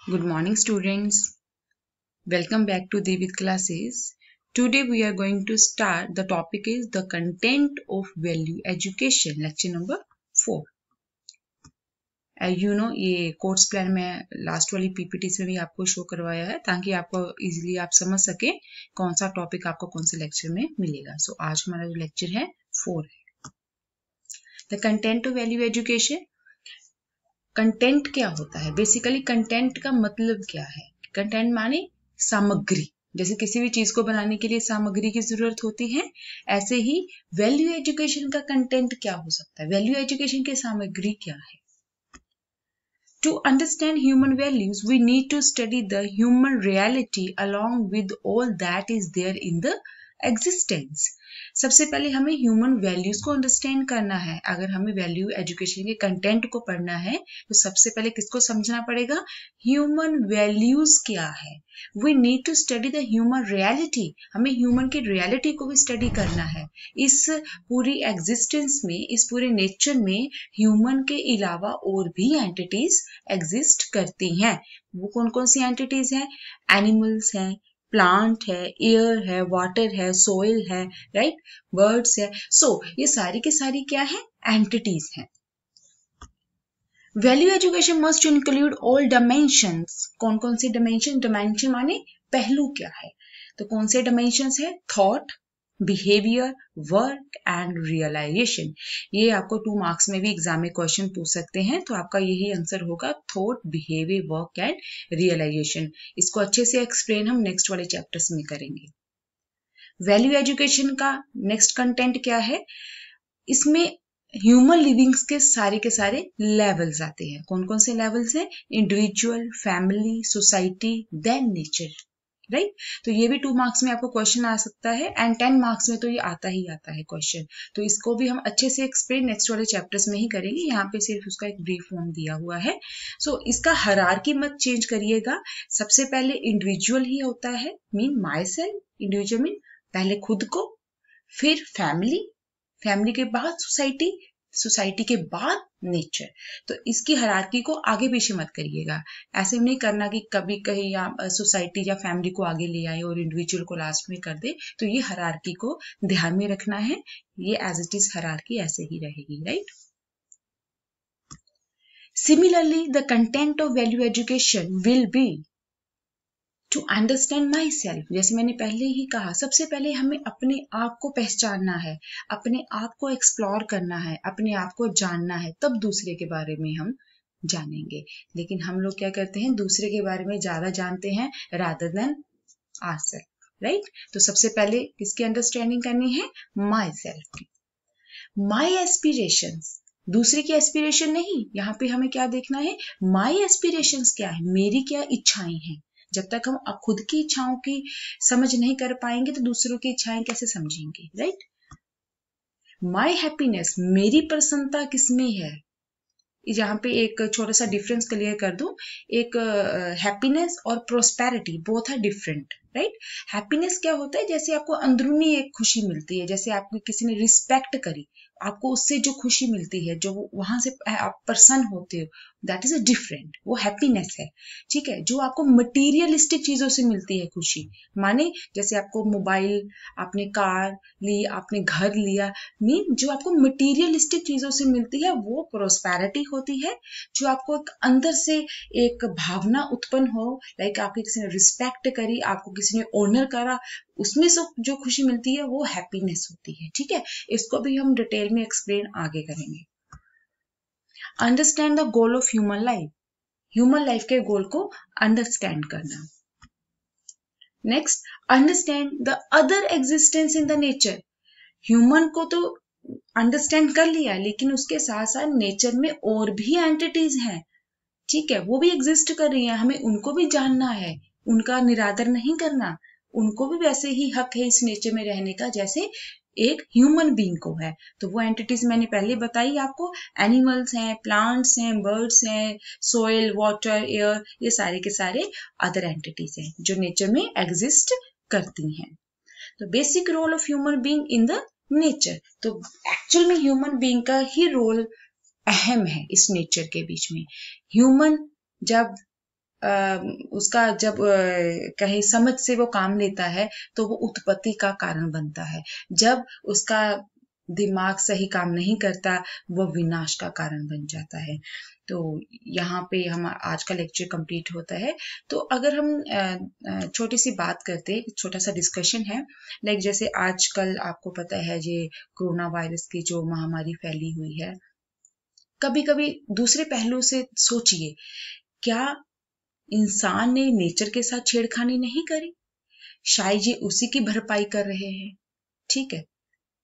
Good morning, students. Welcome back to Devit classes. Today we are going to start. The topic is the content of value education. Lecture number 4. ये course plan में last वाली PPT में भी आपको show करवाया है ताकि आपको इजीली आप समझ सके कौन सा टॉपिक आपको कौन से लेक्चर में मिलेगा. सो आज हमारा जो लेक्चर है 4 है. The content of value education. Content क्या होता है? बेसिकली कंटेंट का मतलब क्या है? कंटेंट माने सामग्री. जैसे किसी भी चीज को बनाने के लिए सामग्री की जरूरत होती है, ऐसे ही वैल्यू एजुकेशन का कंटेंट क्या हो सकता है? वैल्यू एजुकेशन की सामग्री क्या है? To understand human values, we need to study the human reality along with all that is there in the existence. सबसे पहले हमें ह्यूमन वैल्यूज को अंडरस्टैंड करना है. अगर हमें वैल्यू एजुकेशन के कंटेंट को पढ़ना है तो सबसे पहले किसको समझना पड़ेगा? ह्यूमन वैल्यूज क्या है. We need to study the human reality. हमें ह्यूमन की रियलिटी को भी स्टडी करना है. इस पूरी एग्जिस्टेंस में, इस पूरे नेचर में ह्यूमन के अलावा और भी एंटिटीज एग्जिस्ट करती हैं. वो कौन कौन सी एंटिटीज हैं? एनिमल्स हैं, प्लांट है, एयर है, वाटर है, सोइल है, राइट, बर्ड्स है. सो ये सारी की सारी क्या है? एंटिटीज हैं. Value education must include all dimensions. कौन कौन से डायमेंशन? डायमेंशन माने पहलू क्या है? तो कौन से डायमेंशंस है? Thought, behaviour, work and realisation. ये आपको 2 मार्क्स में भी एग्जाम में क्वेश्चन पूछ सकते हैं, तो आपका यही आंसर होगा, thought, behaviour, work and realisation. इसको अच्छे से एक्सप्लेन हम नेक्स्ट वाले चैप्टर्स में करेंगे. वैल्यू एजुकेशन का नेक्स्ट कंटेंट क्या है? इसमें ह्यूमन लिविंग्स के सारे लेवल्स आते हैं. कौन कौन से लेवल्स हैं? Individual, family, society, then nature, right. तो ये भी 2 मार्क्स में आपको क्वेश्चन आ सकता है एंड 10 मार्क्स में तो ये आता है क्वेश्चन. तो इसको भी हम अच्छे से एक्सप्लेन नेक्स्ट वाले चैप्टर्स में ही करेंगे. यहाँ पे सिर्फ उसका एक ब्रीफ फॉर्म दिया हुआ है. सो इसका हायरार्की मत चेंज करिएगा. सबसे पहले इंडिविजुअल ही होता है, mean my self. Individual mean पहले खुद को, फिर फैमिली, फैमिली के बाद सोसाइटी, सोसाइटी के बाद नेचर. तो इसकी हायरार्की को आगे पीछे मत करिएगा. ऐसे नहीं करना कि कभी कहीं या सोसाइटी या फैमिली को आगे ले आए और इंडिविजुअल को लास्ट में कर दे. तो ये हायरार्की को ध्यान में रखना है. ये एज इट इज हायरार्की ऐसे ही रहेगी, right. Similarly the content of value education will be to understand myself. जैसे मैंने पहले ही कहा, सबसे पहले हमें अपने आप को पहचानना है, अपने आप को एक्सप्लोर करना है, अपने आप को जानना है, तब दूसरे के बारे में हम जानेंगे. लेकिन हम लोग क्या करते हैं? दूसरे के बारे में ज्यादा जानते हैं रादर देन आवरसेल्फ, राइट. तो सबसे पहले किसकी अंडरस्टैंडिंग करनी है? माई सेल्फ की. माई एस्पिरेशंस. दूसरे की एस्पिरेशन नहीं. यहाँ पे हमें क्या देखना है? माई एस्पिरेशंस क्या है, मेरी क्या इच्छाएं हैं. जब तक हम खुद की इच्छाओं की समझ नहीं कर पाएंगे तो दूसरों की इच्छाएं कैसे समझेंगे, राइट. माई हैप्पीनेस, मेरी प्रसन्नता किसमें है. यहाँ पे एक छोटा सा डिफरेंस क्लियर कर दूं. एक हैप्पीनेस और prosperity both are different, right. Happiness क्या होता है? जैसे आपको अंदरूनी एक खुशी मिलती है, जैसे आपको किसी ने रिस्पेक्ट करी, आपको उससे जो खुशी मिलती है, जो वहां से आप प्रसन्न होते हो, दैट इज अ डिफरेंट. वो हैप्पीनेस है, ठीक है. जो आपको मटीरियलिस्टिक चीजों से मिलती है खुशी, माने जैसे आपको मोबाइल, आपने कार ली, आपने घर लिया, मीन जो आपको मटीरियलिस्टिक चीजों से मिलती है वो प्रोस्पेरिटी होती है. जो आपको एक अंदर से एक भावना उत्पन्न हो, लाइक आपकी किसी ने रिस्पेक्ट करी, आपको किसी ने ऑनर करा, उसमें से जो खुशी मिलती है वो हैप्पीनेस होती है, ठीक है. इसको भी हम डिटेल में एक्सप्लेन आगे करेंगे. Understand the goal of human life. Human life के गोल को अंडरस्टैंड करना. Next, understand the other existence in the nature. Human को तो अंडरस्टैंड कर लिया, लेकिन उसके साथ साथ नेचर में और भी एंटिटीज हैं, ठीक है. वो भी एग्जिस्ट कर रही है, हमें उनको भी जानना है, उनका निरादर नहीं करना. उनको भी वैसे ही हक है इस नेचर में रहने का जैसे एक ह्यूमन बीइंग को है. तो वो एंटिटीज मैंने पहले बताई आपको. एनिमल्स हैं, प्लांट्स हैं, बर्ड्स हैं, सोइल, वाटर, एयर, ये सारे के सारे अदर एंटिटीज हैं जो नेचर में एग्जिस्ट करती हैं. तो basic role of human being in the nature. तो एक्चुअल में ह्यूमन बीइंग का ही रोल अहम है इस नेचर के बीच में. ह्यूमन जब उसका जब कहीं समझ से वो काम लेता है तो वो उत्पत्ति का कारण बनता है। जब उसका दिमाग सही काम नहीं करता वो विनाश का कारण बन जाता है। तो यहाँ पे हम आज का लेक्चर कंप्लीट होता है। तो अगर हम छोटी सी बात करते हैं, छोटा सा डिस्कशन है, लाइक जैसे आजकल आपको पता है ये कोरोना वायरस की जो महामारी फैली हुई है, कभी कभी दूसरे पहलू से सोचिए, क्या इंसान ने नेचर के साथ छेड़खानी नहीं करी? शायद ये उसी की भरपाई कर रहे हैं। ठीक है,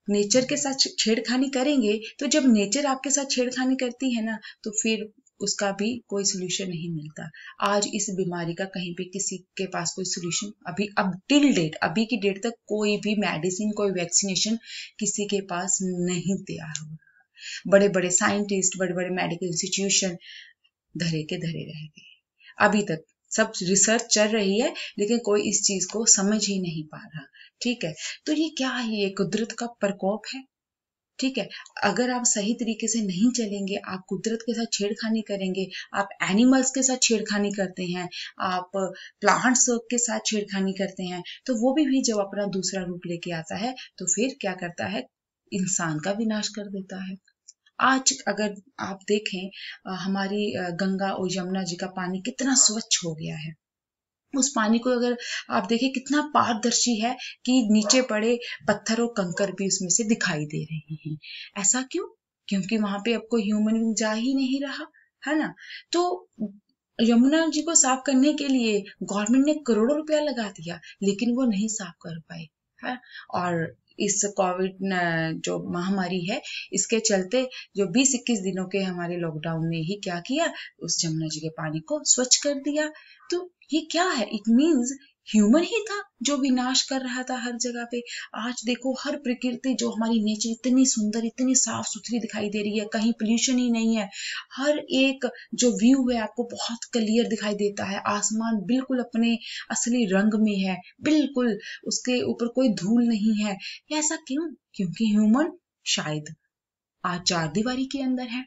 नेचर के साथ छेड़खानी करेंगे तो जब नेचर आपके साथ छेड़खानी करती है ना, तो फिर उसका भी कोई सोल्यूशन नहीं मिलता। आज इस बीमारी का कहीं पे किसी के पास कोई सोल्यूशन अभी अब टिल डेट, अभी की डेट तक कोई भी मेडिसिन, कोई वैक्सीनेशन किसी के पास नहीं तैयार हो रहा। बड़े बड़े साइंटिस्ट, बड़े बड़े मेडिकल इंस्टीट्यूशन धरे के धरे रह गए। अभी तक सब रिसर्च चल रही है लेकिन कोई इस चीज को समझ ही नहीं पा रहा। ठीक है, तो ये क्या है? ये कुदरत का प्रकोप है। ठीक है, अगर आप सही तरीके से नहीं चलेंगे, आप कुदरत के साथ छेड़खानी करेंगे, आप एनिमल्स के साथ छेड़खानी करते हैं, आप प्लांट्स के साथ छेड़खानी करते हैं, तो वो भी जब अपना दूसरा रूप लेके आता है तो फिर क्या करता है? इंसान का विनाश कर देता है। आज अगर आप देखें हमारी गंगा और यमुना जी का पानी कितना स्वच्छ हो गया है। उस पानी को अगर आप देखें कितना पारदर्शी है कि नीचे पड़े पत्थर और कंकर भी उसमें से दिखाई दे रहे हैं। ऐसा क्यों? क्योंकि वहां पे अब कोई ह्यूमन जा ही नहीं रहा है ना। तो यमुना जी को साफ करने के लिए गवर्नमेंट ने करोड़ों रुपया लगा दिया लेकिन वो नहीं साफ कर पाए है। और इस कोविड जो महामारी है, इसके चलते जो 20-21 दिनों के हमारे लॉकडाउन ने ही क्या किया, उस यमुना जी के पानी को स्वच्छ कर दिया। तो ये क्या है? इट मीन्स ह्यूमन ही था जो विनाश कर रहा था हर जगह पे। आज देखो हर प्रकृति, जो हमारी नेचर इतनी सुंदर, इतनी साफ सुथरी दिखाई दे रही है, कहीं पोल्यूशन ही नहीं है। हर एक जो व्यू है आपको बहुत क्लियर दिखाई देता है। आसमान बिल्कुल अपने असली रंग में है, बिल्कुल उसके ऊपर कोई धूल नहीं है। ऐसा क्यों? क्योंकि ह्यूमन शायद आज चार दीवारी के अंदर है।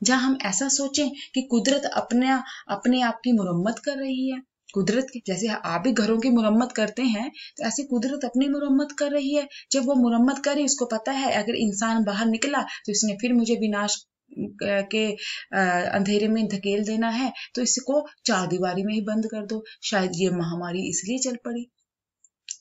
जहां हम ऐसा सोचें कि कुदरत अपने आप की मुरम्मत कर रही है, कुदरत की जैसे आप भी घरों की मुरम्मत करते हैं तो ऐसे कुदरत अपनी मुरम्मत कर रही है। जब वो मुरम्मत करे, उसको पता है अगर इंसान बाहर निकला तो इसने फिर मुझे विनाश के अंधेरे में धकेल देना है, तो इसको चार दीवारी में ही बंद कर दो। शायद ये महामारी इसलिए चल पड़ी।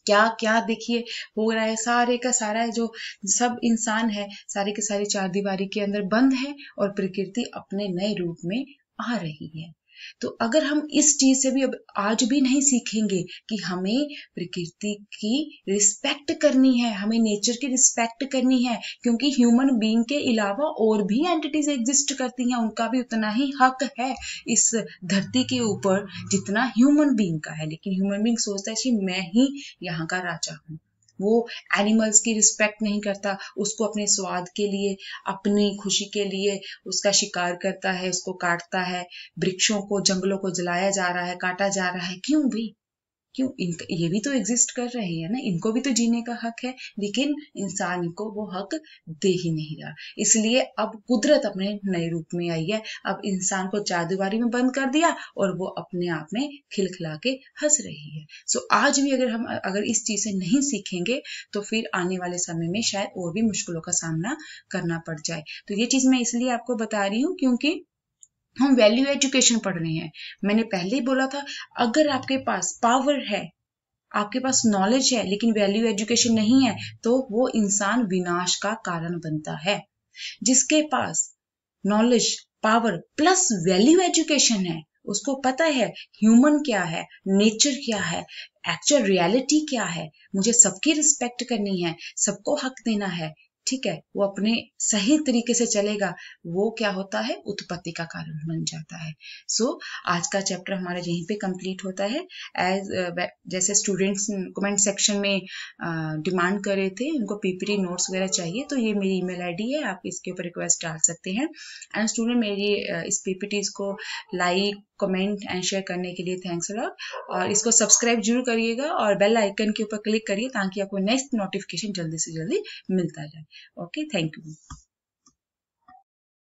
क्या क्या देखिए हो रहा है, सारे का सारा जो सब इंसान है सारे के सारे चार दीवारी के अंदर बंद है और प्रकृति अपने नए रूप में आ रही है। तो अगर हम इस चीज से भी अब आज भी नहीं सीखेंगे कि हमें प्रकृति की रिस्पेक्ट करनी है, हमें नेचर की रिस्पेक्ट करनी है, क्योंकि ह्यूमन बीइंग के अलावा और भी एंटिटीज एग्जिस्ट करती हैं, उनका भी उतना ही हक है इस धरती के ऊपर जितना ह्यूमन बीइंग का है। लेकिन ह्यूमन बीइंग सोचता है कि मैं ही यहाँ का राजा हूँ। वो एनिमल्स की रिस्पेक्ट नहीं करता, उसको अपने स्वाद के लिए, अपनी खुशी के लिए उसका शिकार करता है, उसको काटता है। वृक्षों को, जंगलों को जलाया जा रहा है, काटा जा रहा है। क्यों भी? क्यों? ये भी तो एग्जिस्ट कर रहे हैं ना, इनको भी तो जीने का हक है, लेकिन इंसान को वो हक दे ही नहीं रहा। इसलिए अब कुदरत अपने नए रूप में आई है। अब इंसान को चारदीवारी में बंद कर दिया और वो अपने आप में खिलखिला के हंस रही है। सो आज भी अगर इस चीज से नहीं सीखेंगे तो फिर आने वाले समय में शायद और भी मुश्किलों का सामना करना पड़ जाए। तो ये चीज मैं इसलिए आपको बता रही हूँ क्योंकि हम वैल्यू एजुकेशन पढ़ रहे हैं। मैंने पहले ही बोला था, अगर आपके पास पावर है, आपके पास नॉलेज है, लेकिन वैल्यू एजुकेशन नहीं है, तो वो इंसान विनाश का कारण बनता है। जिसके पास knowledge, power plus value education है, उसको पता है ह्यूमन क्या है, नेचर क्या है, एक्चुअल रियलिटी क्या है, मुझे सबकी रिस्पेक्ट करनी है, सबको हक देना है। ठीक है, वो अपने सही तरीके से चलेगा, वो क्या होता है? उत्पत्ति का कारण बन जाता है। सो आज का चैप्टर हमारा यहीं पे कंप्लीट होता है। जैसे स्टूडेंट्स कमेंट सेक्शन में डिमांड कर रहे थे, उनको पीपीटी नोट्स वगैरह चाहिए, तो ये मेरी ईमेल आईडी है, आप इसके ऊपर रिक्वेस्ट डाल सकते हैं। एंड स्टूडेंट, मेरी इस पीपीटीज को लाइक, कमेंट एंड शेयर करने के लिए थैंक्स अ लॉट। और इसको सब्सक्राइब जरूर करिएगा और बेल आइकन के ऊपर क्लिक करिए ताकि आपको नेक्स्ट नोटिफिकेशन जल्दी से जल्दी मिलता जाए। Okay, thank you.